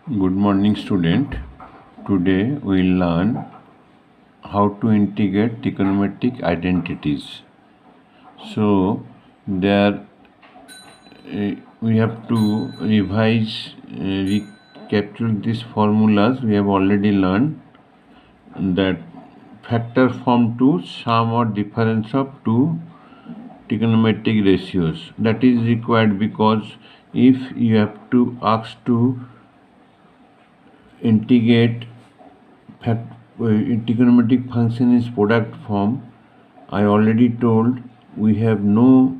Good morning, student. Today we will learn how to integrate trigonometric identities. So, there we have to revise, recapitulate these formulas. We have already learned that factor form to sum or difference of two trigonometric ratios. That is required because if you have to ask to integrate trigonometric function is product form, I already told we have no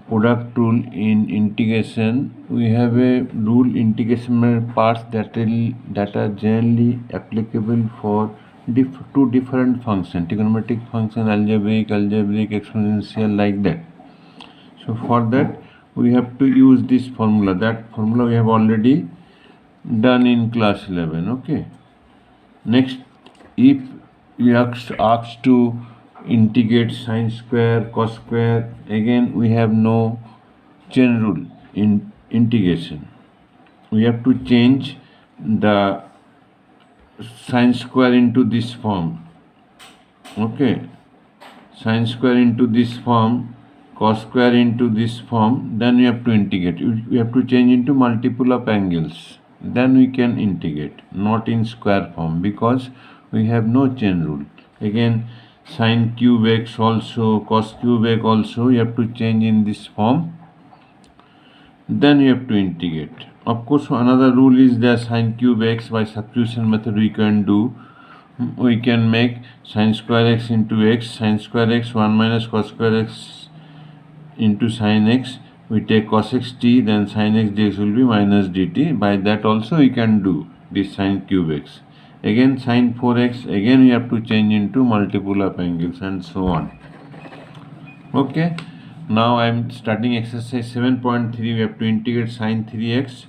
product rule in integration. We have a rule integration parts that are generally applicable for two different functions, trigonometric function, algebraic, exponential, like that. So for that we have to use this formula. That formula we have already done in class 11. Okay. Next, if you asked to integrate sine square, cos square, again we have no chain rule in integration. We have to change the sine square into this form. Okay, sine square into this form, cos square into this form, then we have to integrate. We have to change into multiple of angles. Then we can integrate, not in square form, because we have no chain rule. Again, sine cube x also, cos cube x also, you have to change in this form. Then you have to integrate. Of course, another rule is that sine cube x by substitution method we can do. We can make sine square x into x, sine square x 1 minus cos square x into sine x. We take cos x t, then sine x dx will be minus dt. By that also we can do this sine cube x. Again sine 4x, again we have to change into multiple of angles and so on. Okay, now I am starting exercise 7.3. We have to integrate sine 3x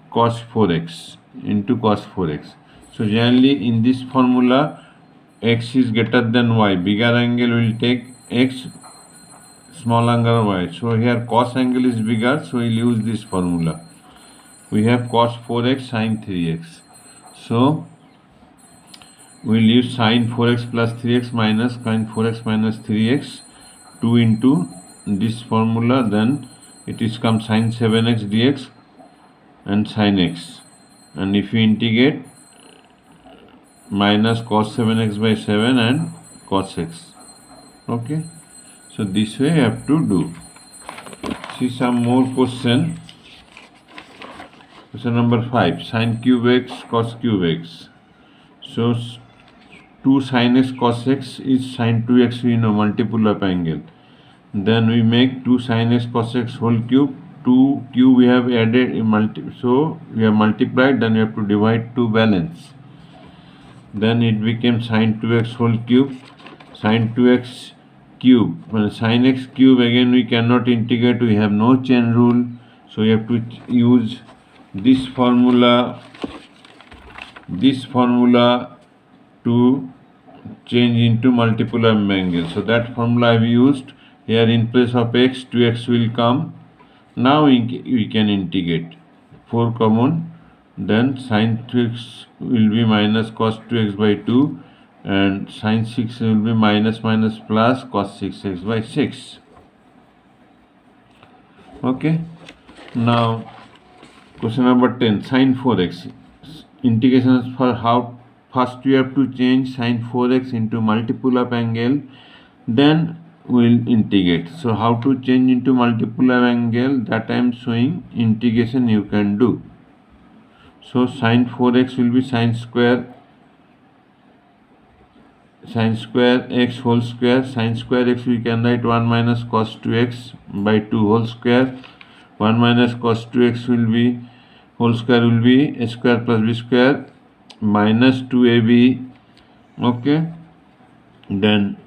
cos 4x into cos 4x. So generally in this formula x is greater than y, bigger angle will take x, small angle y. So here cos angle is bigger, so we'll use this formula. We have cos 4x sine 3x. So we'll use sine 4x plus 3x minus sine 4x minus 3x, 2 into this formula, then it is come sine 7x dx and sine x. And if you integrate, minus cos 7x by 7 and cos x. Okay, so this way you have to do. See some more question. Question number 5, sine cube x cos cube x. So 2 sine x cos x is sine 2x, we know, multiple of angle. Then we make 2 sine x cos x whole cube. 2 cube we have added in so we have multiplied, then we have to divide to balance. Then it became sine 2x whole cube, sine 2x cube. Well, sine x cube, again we cannot integrate, we have no chain rule, so we have to use this formula to change into multiple angles. So that formula I have used. Here in place of x, 2x will come. Now we can integrate. 4 common, then sine 2x will be minus cos 2x by 2, and sine 6 will be minus plus cos 6x by 6. Okay, now question number 10, sine 4x. Integration for how first we have to change sine 4x into multiple of angle, then we'll integrate. So how to change into multiple of angle, that I am showing. Integration you can do. So sine 4x will be sine square x whole square. Sine square x we can write 1 minus cos 2x by 2 whole square. 1 minus cos 2x will be whole square will be a square plus b square minus 2ab. Okay, then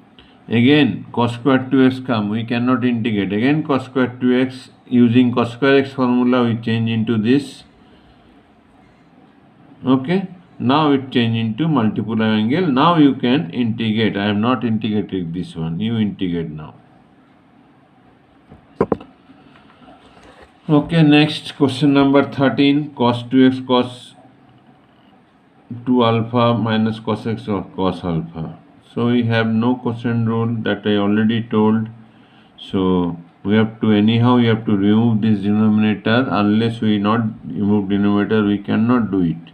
again cos square 2x come, we cannot integrate. Again cos square 2x, using cos square x formula we change into this. Okay, now it change into multiple angle. Now you can integrate. I have not integrated this one, you integrate now. Okay, next question number 13, cos 2x cos 2 alpha minus cos x or cos alpha. So we have no quotient rule, that I already told. So we have to remove this denominator. Unless we not remove denominator, we cannot do it.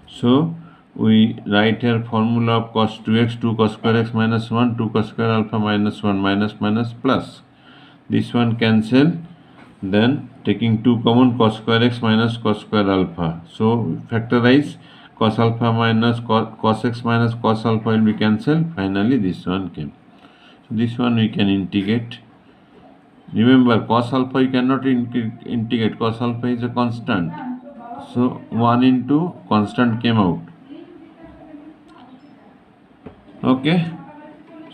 So we write here formula of cos 2x, 2 cos square x minus 1, 2 cos square alpha minus 1, minus plus. This one cancel. Then taking 2 common, cos square x minus cos square alpha. So factorize cos alpha minus cos x minus cos alpha will be cancelled. Finally this one came. So this one we can integrate. Remember, cos alpha you cannot integrate. Cos alpha is a constant. So 1 into constant came out. Okay.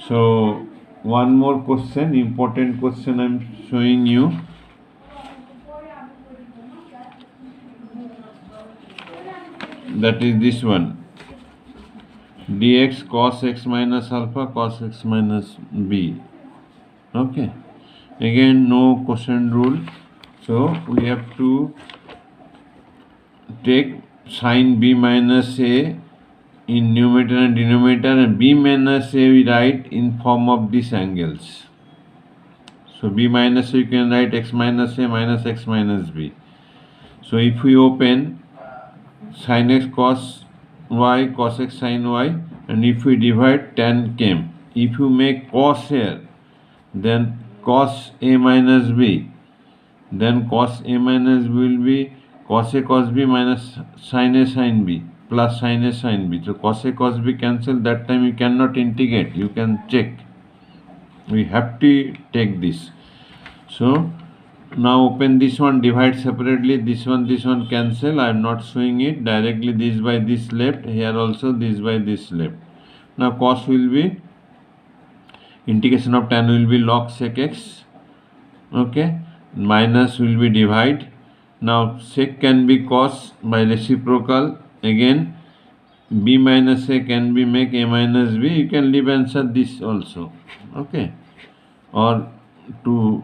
So one more question, important question I am showing you. That is this one. Dx cos x minus alpha cos x minus b. Okay. Again, no quotient rule. So we have to take sin b minus a in numerator and denominator, and b minus a we write in form of these angles. So b minus a you can write x minus a minus x minus b. So if we open sin x cos y cos x sin y, and if we divide, tan came. If you make cos here, then cos a minus b, then cos a minus b will be cos a cos b minus sin a sin b plus sin a sin b. So cos a cos b cancel. That time you cannot integrate, you can check. We have to take this. So now open this one, divide separately, this one cancel. I am not showing it directly. This by this left, here also this by this left. Now cos will be, integration of tan will be log sec x. Okay, minus will be divide. Now sec can be cos by reciprocal. Again b minus a can be make a minus b. You can leave answer this also. Okay, or to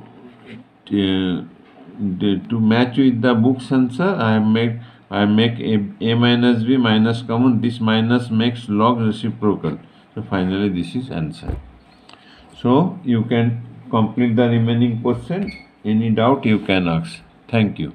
match with the book's answer, I make a minus b minus common. This minus makes log reciprocal. So finally this is answer. So you can complete the remaining question. Any doubt you can ask. Thank you.